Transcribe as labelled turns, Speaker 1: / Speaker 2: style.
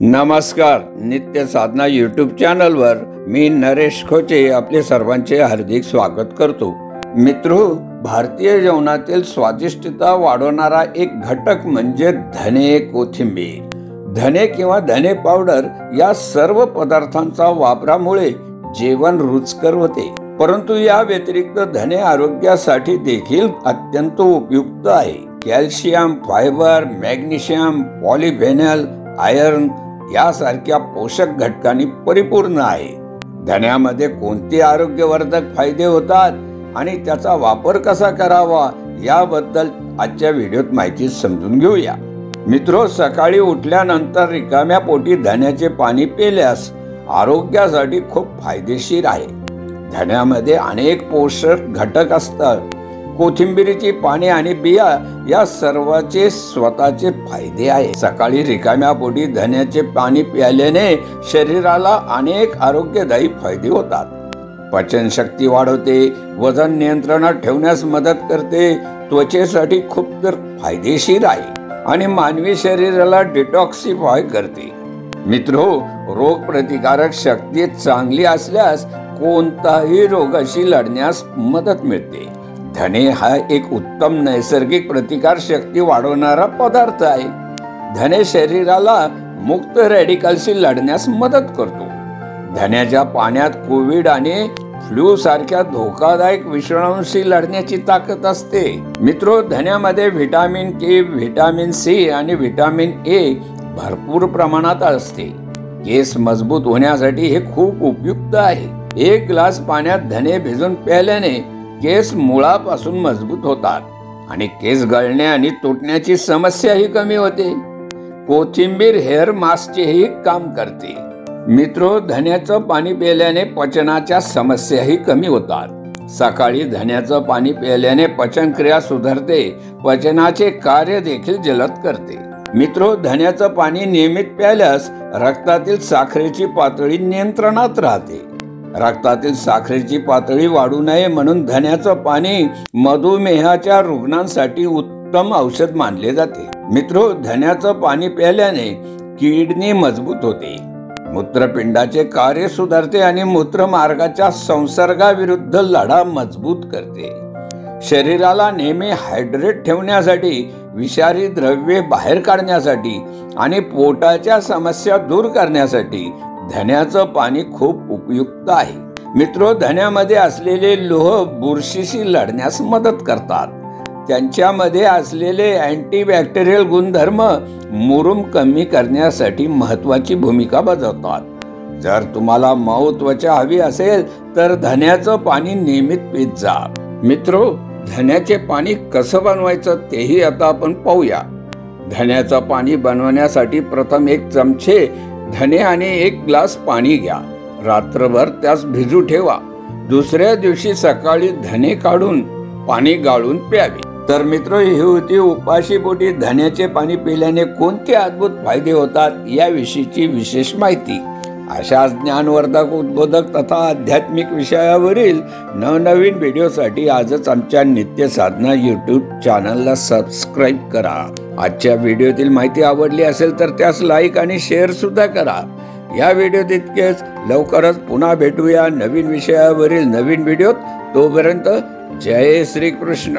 Speaker 1: नमस्कार. नित्य साधना यूट्यूब चॅनलवर मी नरेश खोचे आपले सर्वांचे हार्दिक स्वागत करतो. मित्रो, भारतीय जेवणातील स्वादिष्टता वाढवणारा एक घटक म्हणजे धने, कोथिंबीर. धने किंवा धने पावडर या सर्व पदार्थांचा वापरामुळे जेवण रुचकर होते, परंतु या व्यतिरिक्त धने आरोग्यासाठी देखील अत्यंत उपयुक्त आहे. कॅल्शियम, फायबर, मॅग्नेशियम, पॉलिफेनॉल, आयर्न यासारख्या पोषक घटकांनी परिपूर्ण आहे. धन्यामध्ये कोणते आरोग्यवर्धक फायदे होतात आणि त्याचा वापर कसा करावा याबद्दल आजच्या व्हिडिओत माहिती समजून घेऊया. मित्रो, सकाळी उठल्यानंतर रिकाम्या पोटी धन्याचे पाणी पिल्यास आरोग्यासाठी खूप फायदेशीर आहे. धन्यामध्ये अनेक पोषक घटक असतात. कोथिंबीरीची पाने आणि बिया या सर्वांचे स्वतःचे फायदे आहेत. सकाळी रिकाम्या पोटी धन्याचे पाणी प्यायल्याने शरीराला अनेक आरोग्यदायी फायदे होतात. पचनशक्ती वाढवते, वजन नियंत्रणात ठेवण्यास मदत करते, त्वचेसाठी खूप तर फायदेशीर आहे आणि मानवी शरीराला डिटॉक्सिफाय करते. मित्रो, रोगप्रतिकारक शक्ती चांगली असल्यास कोणताही रोगाशी लढण्यास मदत मिळते. धने हा एक उत्तम नैसर्गिक प्रतिकार शक्ती वाढवणारा पदार्थ आहे. धने शरीराला मुक्त रॅडिकलशी लढण्यास मदत करतो. धन्याच्या पाण्यात कोविड आणि फ्लू सारख्या धोकादायक विषाणूंशी लढण्याची ताकद असते. मित्रो, धन्यामध्ये व्हिटॅमिन के, व्हिटॅमिन सी आणि व्हिटॅमिन ए भरपूर प्रमाणात असते. केस मजबूत होण्यासाठी हे खूप उपयुक्त आहे. 1 ग्लास पाण्यात धने भिजून प्यायल्याने केस मुळापासून मजबूत होतात आणि केस गळणे आणि तुटण्याची समस्याही कमी होते. कोथिंबीर हेअर मास्कचेही काम करते. मित्रो, धन्याचं पाणी प्यायल्याने पचनाच्या समस्याही कमी होतात. सकाळी धन्याचं पाणी प्यायल्याने पचनक्रिया सुधारते, पचनाचे कार्य देखील जलद करते. मित्रो, धन्याचं पाणी नियमित प्यायल्यास रक्तातील साखरेची पातळी नियंत्रणात राहते. रक्तातील साखरेची पातळी वाढू नये म्हणून धन्याचं पाणी मधुमेहाच्या रुग्णांसाठी उत्तम औषध मानले जाते. मित्रो, धन्याचं पाणी प्यायल्याने किडनी मजबूत होते, मूत्रपिंडाचे कार्य सुधारते आणि मूत्रमार्गाच्या संसर्गाविरुद्ध लढा मजबूत करते. शरीराला नेहमी हायड्रेट ठेवण्यासाठी, विषारी द्रव्ये बाहेर काढण्यासाठी आणि पोटाच्या समस्या दूर करण्यासाठी धन्याचं पाणी खूप उपयुक्त आहे. मित्रो, धन्यामध्ये असलेले लोह बुरशीशी लढण्यास मदत करतात. त्यांच्यामध्ये असलेले अँटीबॅक्टेरियल गुणधर्म मुरूम कमी करण्यासाठी महत्वाची भूमिका बजावतात. जर तुम्हाला मऊ त्वचा हवी असेल तर धन्याचं पाणी नियमित पीत जा. मित्रो, धन्याचे पाणी कसं बनवायचं तेही आता आपण पाहूया. धन्याचं पाणी बनवण्यासाठी प्रथम 1 चमचे धने आणि 1 ग्लास पाणी घ्या. रात्रभर त्यास भिजू ठेवा. दुसऱ्या दिवशी सकाळी धने काढून पाणी गाळून प्यावे. तर मित्र, ही होती उपाशीपोटी धन्याचे पाणी पिल्याने कोणते अद्भुत फायदे होतात याविषयीची विशेष माहिती. अशाच ज्ञानवर्धक, उद्बोधक तथा आध्यात्मिक विषयावरील नवनवीन व्हिडिओसाठी आजच आमच्या नित्य साधना यूट्यूब चॅनलला सबस्क्राईब करा. आजच्या व्हिडिओतील माहिती आवडली असेल तर त्यास लाईक आणि शेअर सुद्धा करा. या व्हिडिओत इतकेच. लवकरच पुन्हा भेटूया नवीन विषयावरील नवीन व्हिडिओत. तोपर्यंत जय श्री कृष्ण.